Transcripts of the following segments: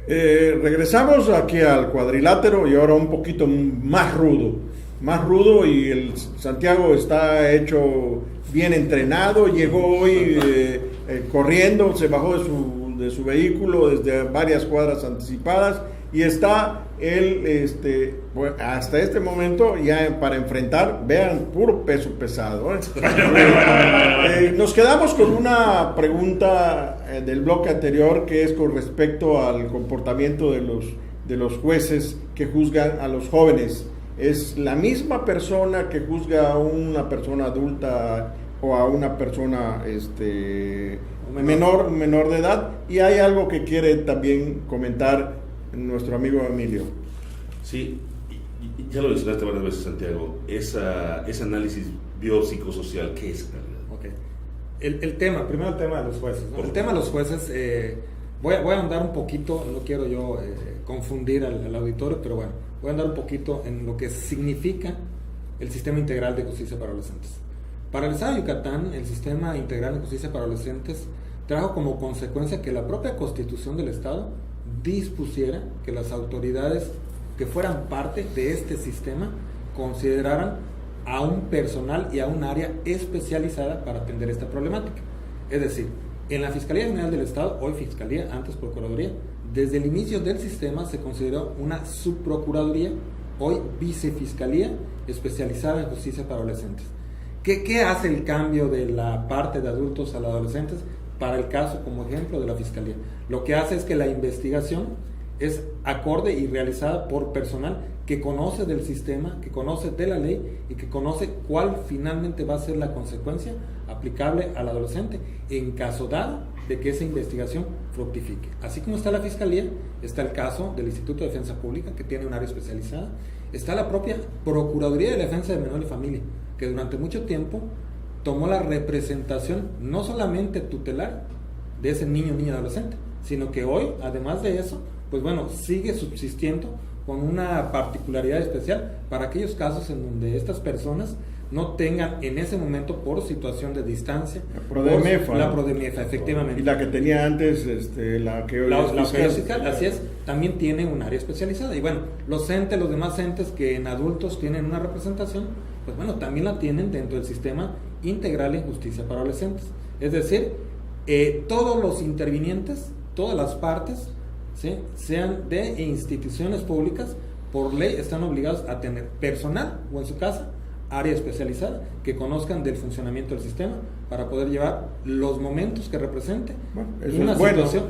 Regresamos aquí al cuadrilátero y ahora un poquito más rudo y el Santiago está hecho bien entrenado, llegó hoy corriendo, se bajó de su vehículo desde varias cuadras anticipadas y está él hasta este momento ya para enfrentar, vean, puro peso pesado. Nos quedamos con una pregunta del bloque anterior que es con respecto al comportamiento de los jueces que juzgan a los jóvenes. ¿Es la misma persona que juzga a una persona adulta o a una persona menor de edad? Y hay algo que quiere también comentar nuestro amigo Emilio. Sí, ya lo mencionaste varias veces, Santiago, ese análisis biopsicosocial, ¿qué es en realidad? Okay. Primero el tema de los jueces, ¿no? El tema de los jueces, voy a andar un poquito, no quiero yo confundir al auditorio, pero bueno, voy a andar un poquito en lo que significa el Sistema Integral de Justicia para Adolescentes. Para el Estado de Yucatán, el Sistema Integral de Justicia para Adolescentes trajo como consecuencia que la propia Constitución del Estado dispusiera que las autoridades que fueran parte de este sistema consideraran a un personal y a un área especializada para atender esta problemática. Es decir, en la Fiscalía General del Estado, hoy Fiscalía, antes Procuraduría, desde el inicio del sistema se consideró una subprocuraduría, hoy Vicefiscalía especializada en justicia para adolescentes. ¿Qué hace el cambio de la parte de adultos a los adolescentes para el caso, como ejemplo, de la Fiscalía? Lo que hace es que la investigación es acorde y realizada por personal que conoce del sistema, que conoce de la ley y que conoce cuál finalmente va a ser la consecuencia aplicable al adolescente en caso dado de que esa investigación fructifique. Así como está la Fiscalía, está el caso del Instituto de Defensa Pública, que tiene un área especializada, está la propia Procuraduría de la Defensa del Menor y Familia, que durante mucho tiempo tomó la representación no solamente tutelar de ese niño o niña adolescente, sino que hoy, además de eso, pues bueno, sigue subsistiendo con una particularidad especial para aquellos casos en donde estas personas no tengan en ese momento, por situación de distancia, la Prodemiefa, efectivamente. Y la que tenía antes, la que hoy es fiscal, así es, también tiene un área especializada. Y bueno, los demás entes que en adultos tienen una representación, pues bueno, también la tienen dentro del Sistema Integral en Justicia para Adolescentes. Es decir, todos los intervinientes, todas las partes, ¿sí?, sean de instituciones públicas, por ley están obligados a tener personal o en su casa área especializada que conozcan del funcionamiento del sistema para poder llevar los momentos que represente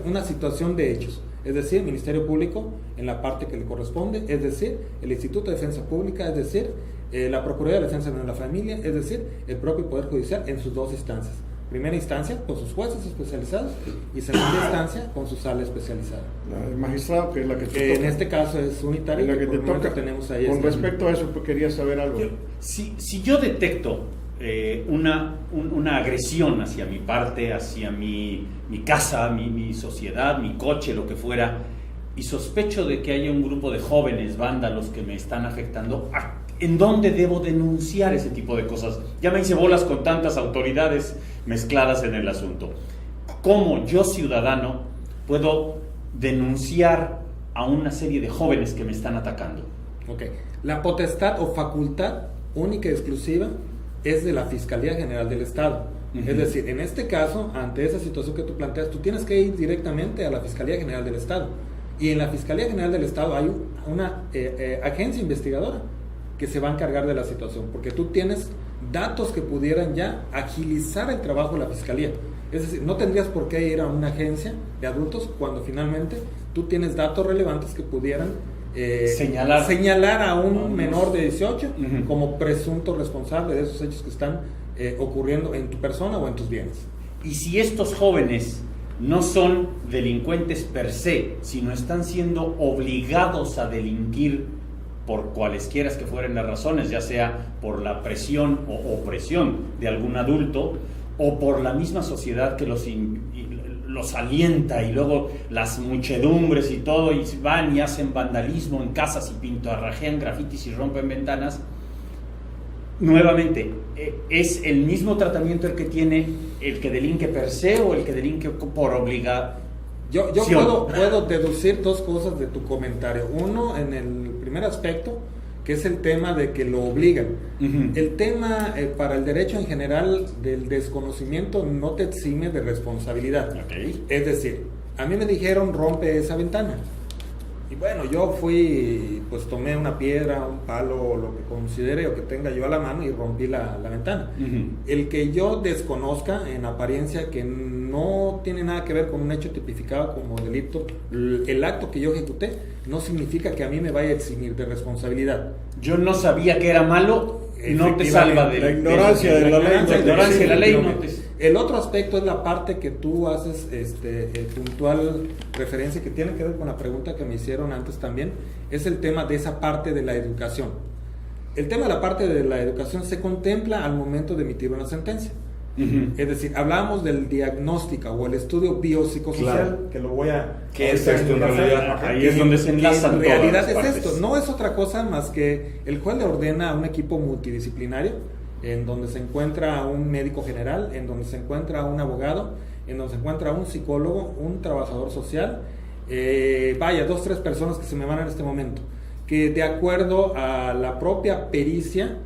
una situación de hechos. Es decir, Ministerio Público en la parte que le corresponde, es decir, el Instituto de Defensa Pública, es decir, la Procuraduría de Defensa de la Familia, es decir, el propio Poder Judicial en sus dos instancias. Primera instancia con sus jueces especializados y segunda instancia con su sala especializada. El magistrado, que es la que te toca. En este caso es unitario, la que te toca. Tenemos ahí. Con respecto a eso, pues, quería saber algo. Si yo detecto una agresión hacia mi parte, hacia mi casa, mi sociedad, mi coche, lo que fuera, y sospecho de que haya un grupo de jóvenes vándalos que me están afectando, ¿en dónde debo denunciar ese tipo de cosas? Ya me hice bolas con tantas autoridades mezcladas en el asunto. ¿Cómo yo, ciudadano, puedo denunciar a una serie de jóvenes que me están atacando? Okay. La potestad o facultad única y exclusiva es de la Fiscalía General del Estado. Uh-huh. Es decir, en este caso, ante esa situación que tú planteas, tú tienes que ir directamente a la Fiscalía General del Estado. Y en la Fiscalía General del Estado hay una agencia investigadora que se va a encargar de la situación, porque tú tienes datos que pudieran ya agilizar el trabajo de la Fiscalía. Es decir, no tendrías por qué ir a una agencia de adultos cuando finalmente tú tienes datos relevantes que pudieran señalar a un menor de 18 uh-huh. como presunto responsable de esos hechos que están ocurriendo en tu persona o en tus bienes. Y si estos jóvenes no son delincuentes per se, sino están siendo obligados a delinquir por cualesquiera que fueran las razones, ya sea por la presión o opresión de algún adulto o por la misma sociedad que los alienta, y luego las muchedumbres y todo, y van y hacen vandalismo en casas y pintarrajean grafitis y rompen ventanas. Nuevamente, ¿es el mismo tratamiento el que tiene el que delinque per se o el que delinque por Yo puedo deducir dos cosas de tu comentario. Uno, en el primer aspecto, que es el tema de que lo obligan. Uh-huh. El tema para el derecho en general del desconocimiento no te exime de responsabilidad. Okay. Es decir, a mí me dijeron rompe esa ventana. Y bueno, yo fui, pues tomé una piedra, un palo, o lo que considere o que tenga yo a la mano y rompí la ventana. Uh-huh. El que yo desconozca en apariencia que no tiene nada que ver con un hecho tipificado como delito, el acto que yo ejecuté no significa que a mí me vaya a eximir de responsabilidad. Yo no sabía que era malo, no te salva de la ignorancia de la ley. La ignorancia de la ley no te... El otro aspecto es la parte que tú haces puntual referencia, que tiene que ver con la pregunta que me hicieron antes también, es el tema de esa parte de la educación. El tema de la parte de la educación se contempla al momento de emitir una sentencia. Uh-huh. Es decir, hablamos del diagnóstico o el estudio biopsicosocial, Claro. que lo voy a... ¿Qué es esto en realidad? Ahí es donde se enlazan en realidad todas las es partes. esto, no es otra cosa más que el juez le ordena a un equipo multidisciplinario, en donde se encuentra un médico general, en donde se encuentra un abogado, en donde se encuentra un psicólogo, un trabajador social, 2-3 personas que se me van en este momento, que de acuerdo a la propia pericia,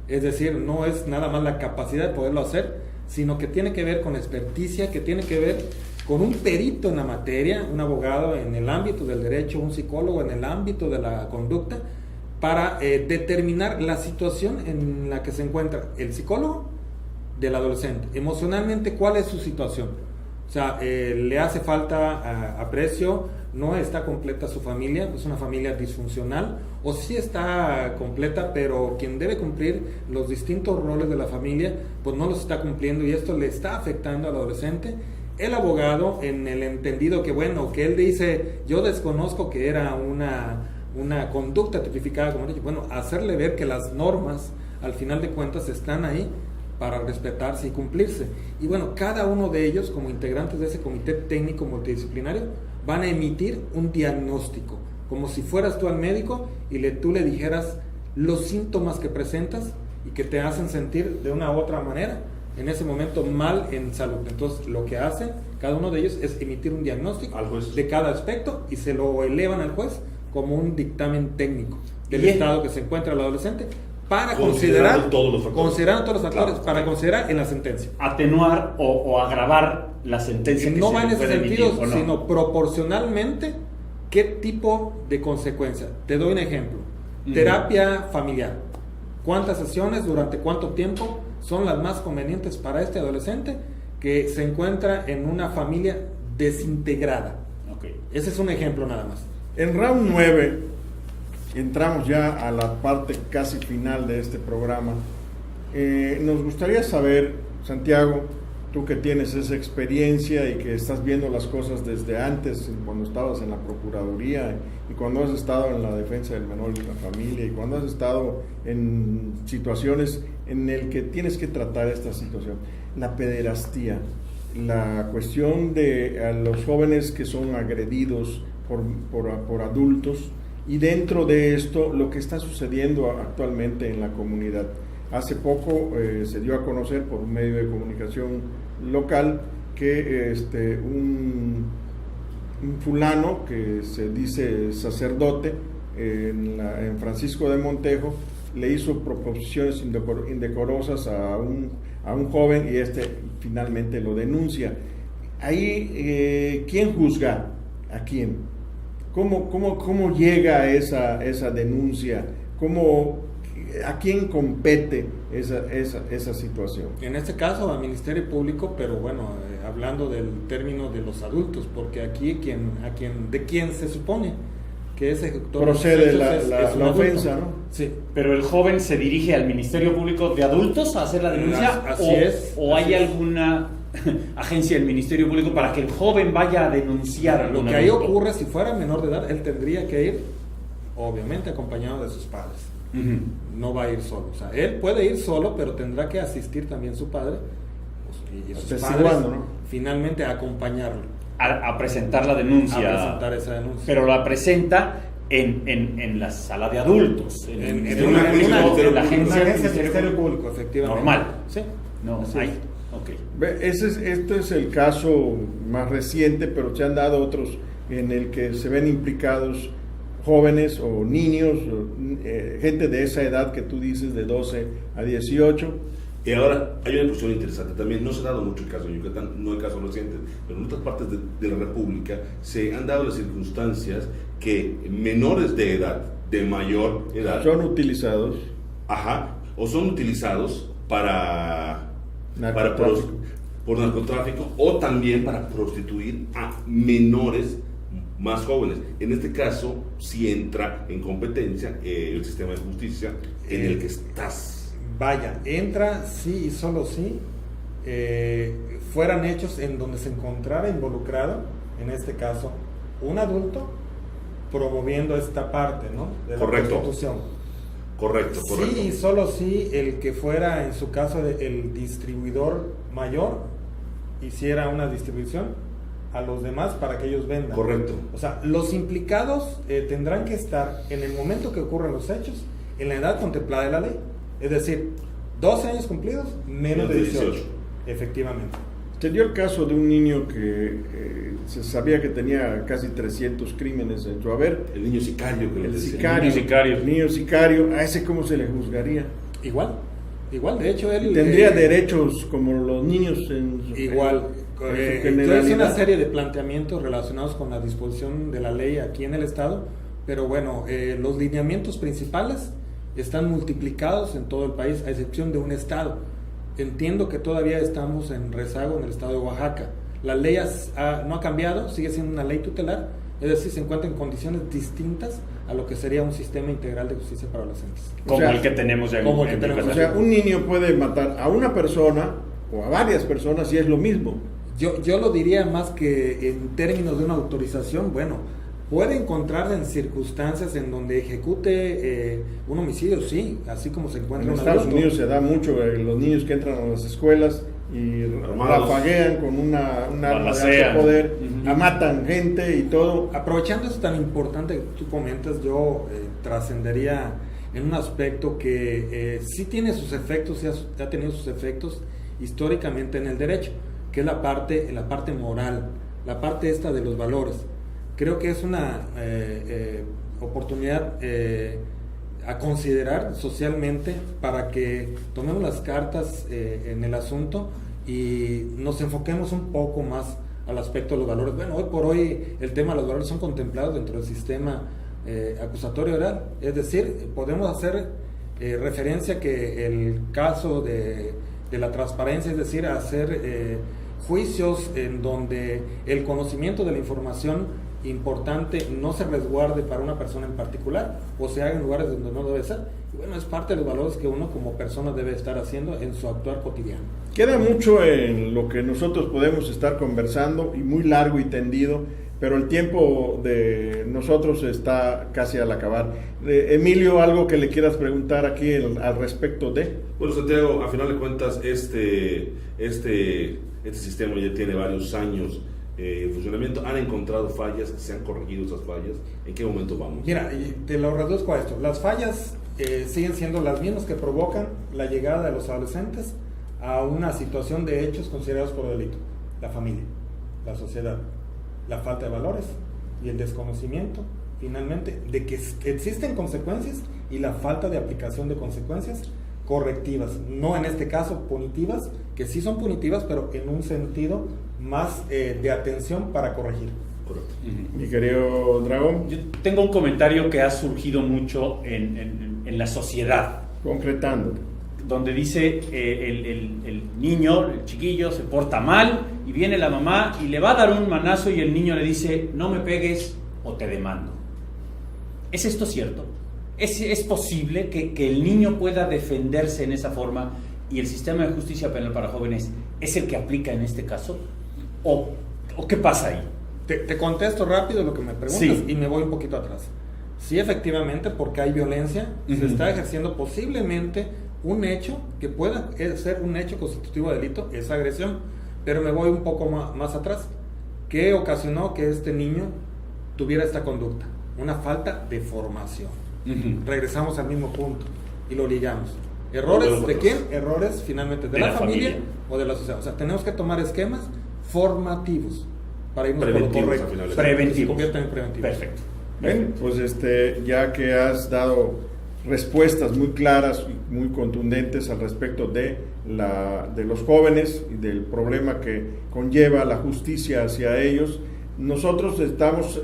es decir, no es nada más la capacidad de poderlo hacer, sino que tiene que ver con experticia, que tiene que ver con un perito en la materia, un abogado en el ámbito del derecho, un psicólogo en el ámbito de la conducta, para determinar la situación en la que se encuentra el psicólogo del adolescente. Emocionalmente, ¿cuál es su situación? O sea, le hace falta aprecio, no está completa su familia, es una familia disfuncional, o sí está completa, pero quien debe cumplir los distintos roles de la familia, pues no los está cumpliendo y esto le está afectando al adolescente. El abogado, en el entendido que, bueno, que él dice, yo desconozco que era una conducta tipificada como hecho, bueno, hacerle ver que las normas, al final de cuentas, están ahí para respetarse y cumplirse. Y bueno, cada uno de ellos, como integrantes de ese comité técnico multidisciplinario, van a emitir un diagnóstico, como si fueras tú al médico y tú le dijeras los síntomas que presentas y que te hacen sentir de una u otra manera, en ese momento mal en salud. Entonces, lo que hacen cada uno de ellos es emitir un diagnóstico de cada aspecto y se lo elevan al juez como un dictamen técnico del estado que se encuentra el adolescente, para considerar todos los factores, claro, para considerar en la sentencia. Atenuar o agravar la sentencia que no se va en le ese puede sentido, emitir, ¿o no? sino proporcionalmente qué tipo de consecuencia. Te doy un ejemplo. Uh-huh. Terapia familiar. ¿Cuántas sesiones, durante cuánto tiempo son las más convenientes para este adolescente que se encuentra en una familia desintegrada? Okay. Ese es un ejemplo nada más. En round 9 entramos ya a la parte casi final de este programa. Nos gustaría saber, Santiago, tú que tienes esa experiencia y que estás viendo las cosas desde antes, cuando estabas en la Procuraduría y cuando has estado en la defensa del menor y la familia y cuando has estado en situaciones en el que tienes que tratar esta situación, la pederastía, la cuestión de a los jóvenes que son agredidos por adultos, y dentro de esto lo que está sucediendo actualmente en la comunidad. Hace poco se dio a conocer por un medio de comunicación local que un fulano que se dice sacerdote en Francisco de Montejo le hizo proposiciones indecorosas a un joven y finalmente lo denuncia. Ahí, ¿quién juzga a quién? ¿Cómo llega esa denuncia? ¿A quién compete esa situación? En este caso al Ministerio Público, pero bueno, hablando del término de los adultos, porque aquí de quien se supone que es ejecutor procede es un la adulto, ofensa, ¿no? Sí. Pero el joven se dirige al Ministerio Público de Adultos a hacer la denuncia, ¿o hay alguna agencia del Ministerio Público para que el joven vaya a denunciar a Lo un que ahí adulto? ocurre, si fuera menor de edad, él tendría que ir, obviamente, acompañado de sus padres. Uh-huh. No va a ir solo. O sea, él puede ir solo, pero tendrá que asistir también su padre y sus padres, ¿no? Finalmente a acompañarlo. A presentar la denuncia. A presentar esa denuncia. Pero la presenta en la sala de adultos. En una la agencia del Ministerio Público, efectivamente. Normal. Sí. No, Así hay, es. Este es el caso más reciente, pero se han dado otros en el que se ven implicados jóvenes o niños, gente de esa edad que tú dices, de 12 a 18. Y ahora hay una cuestión interesante también, no se ha dado mucho el caso de Yucatán, no hay casos recientes, pero en otras partes de la República se han dado las circunstancias que menores de edad, de mayor edad, son utilizados. O son utilizados para por narcotráfico, o también para prostituir a menores más jóvenes. En este caso, si entra en competencia el sistema de justicia en el que estás. Vaya, entra sí y solo si fueran hechos en donde se encontrara involucrado, en este caso, un adulto promoviendo esta parte, ¿no? De la prostitución. Correcto. Sí y solo si el que fuera, en su caso, el distribuidor mayor hiciera una distribución a los demás para que ellos vendan. Correcto. O sea, los implicados tendrán que estar en el momento que ocurran los hechos en la edad contemplada de la ley. Es decir, 12 años cumplidos, menos de 18. Efectivamente. Se dio el caso de un niño que se sabía que tenía casi 300 crímenes en su haber. El niño sicario. El niño sicario. ¿A ese cómo se le juzgaría? Igual, de hecho él... ¿Tendría derechos como los niños en su igual. Entonces, una serie de planteamientos relacionados con la disposición de la ley aquí en el Estado, pero bueno, los lineamientos principales están multiplicados en todo el país, a excepción de un estado. Entiendo que todavía estamos en rezago en el estado de Oaxaca. La ley no ha cambiado, sigue siendo una ley tutelar, es decir, se encuentra en condiciones distintas a lo que sería un sistema integral de justicia para adolescentes. Como el que tenemos ya en Yucatán. O sea, un niño puede matar a una persona o a varias personas y es lo mismo. Yo lo diría más que en términos de una autorización, bueno, puede encontrarse en circunstancias en donde ejecute un homicidio, sí, así como se encuentra en Estados Unidos se da mucho, los niños que entran a las escuelas y rafaguean con un arma de alto poder, matan gente y todo. Aprovechando eso tan importante que tú comentas, yo trascendería en un aspecto que sí tiene sus efectos, y ha tenido sus efectos históricamente en el derecho, que es la parte moral, la parte esta de los valores. Creo que es una oportunidad a considerar socialmente para que tomemos las cartas en el asunto y nos enfoquemos un poco más al aspecto de los valores. Bueno, hoy por hoy el tema de los valores son contemplados dentro del sistema acusatorio oral, es decir, podemos hacer referencia que el caso de la transparencia, es decir, hacer juicios en donde el conocimiento de la información importante no se resguarde para una persona en particular o se haga en lugares donde no debe ser. Y bueno, es parte de los valores que uno como persona debe estar haciendo en su actuar cotidiano. Queda mucho en lo que nosotros podemos estar conversando y muy largo y tendido, pero el tiempo de nosotros está casi al acabar. Emilio, ¿algo que le quieras preguntar aquí al respecto de? Bueno, Santiago, a final de cuentas este sistema ya tiene varios años en funcionamiento. ¿Han encontrado fallas? ¿Se han corregido esas fallas? ¿En qué momento vamos? Mira, te lo reduzco a esto. Las fallas siguen siendo las mismas que provocan la llegada de los adolescentes a una situación de hechos considerados por delito. La familia, la sociedad, la falta de valores y el desconocimiento, finalmente, de que existen consecuencias y la falta de aplicación de consecuencias correctivas, no en este caso punitivas, que sí son punitivas, pero en un sentido más de atención para corregir. Correcto. Mi querido Dragón. Yo tengo un comentario que ha surgido mucho en la sociedad. Concretando. Donde dice el niño, el chiquillo, se porta mal y viene la mamá y le va a dar un manazo y el niño le dice, no me pegues o te demando. ¿Es esto cierto? ¿Es posible que el niño pueda defenderse en esa forma y el sistema de justicia penal para jóvenes es el que aplica en este caso? ¿O qué pasa ahí? Te contesto rápido lo que me preguntas, sí, y me voy un poquito atrás. Sí, efectivamente, porque hay violencia, se está ejerciendo posiblemente un hecho que pueda ser un hecho constitutivo de delito, esa agresión, pero me voy un poco más atrás. ¿Qué ocasionó que este niño tuviera esta conducta? Una falta de formación. Regresamos al mismo punto y lo ligamos. ¿Errores de quién? Errores finalmente de la familia o de la sociedad. O sea, tenemos que tomar esquemas formativos para irnos por lo correcto. Preventivos. Se convierten en preventivos. Perfecto. Bien, pues ya que has dado respuestas muy claras y muy contundentes al respecto de los jóvenes y del problema que conlleva la justicia hacia ellos, nosotros estamos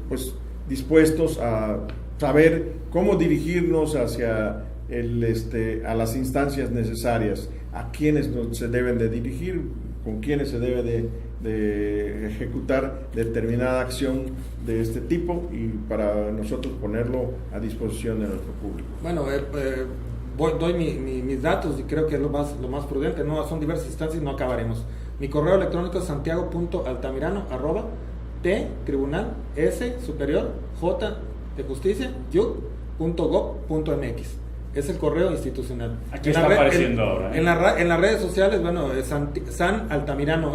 pues dispuestos a saber cómo dirigirnos hacia a las instancias necesarias, a quiénes se deben de dirigir, con quiénes se debe de ejecutar determinada acción de este tipo y para nosotros ponerlo a disposición de nuestro público. Bueno, doy mis datos y creo que es lo más prudente. No son diversas instancias y no acabaremos. Mi correo electrónico es santiago.altamirano@t tribunal s superior j de justicia yug.gov.mx. Es el correo institucional. Aquí está apareciendo ahora. En las redes sociales, bueno, es San Altamirano,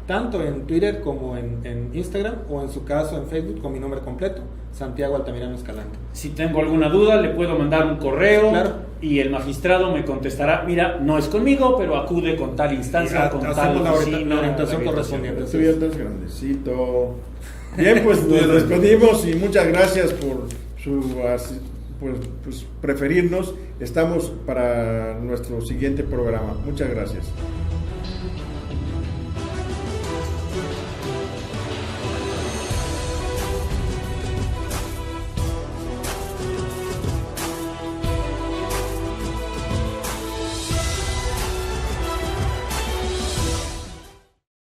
tanto en Twitter como en Instagram, o en su caso en Facebook con mi nombre completo, Santiago Altamirano Escalante. Si tengo alguna duda, le puedo mandar un correo, claro, y el magistrado me contestará, mira, no es conmigo, pero acude con tal instancia, con tal oficina, la orientación correspondiente. Estudiantes grandecito. Bien, pues nos despedimos y muchas gracias por su preferirnos. Estamos para nuestro siguiente programa. Muchas gracias.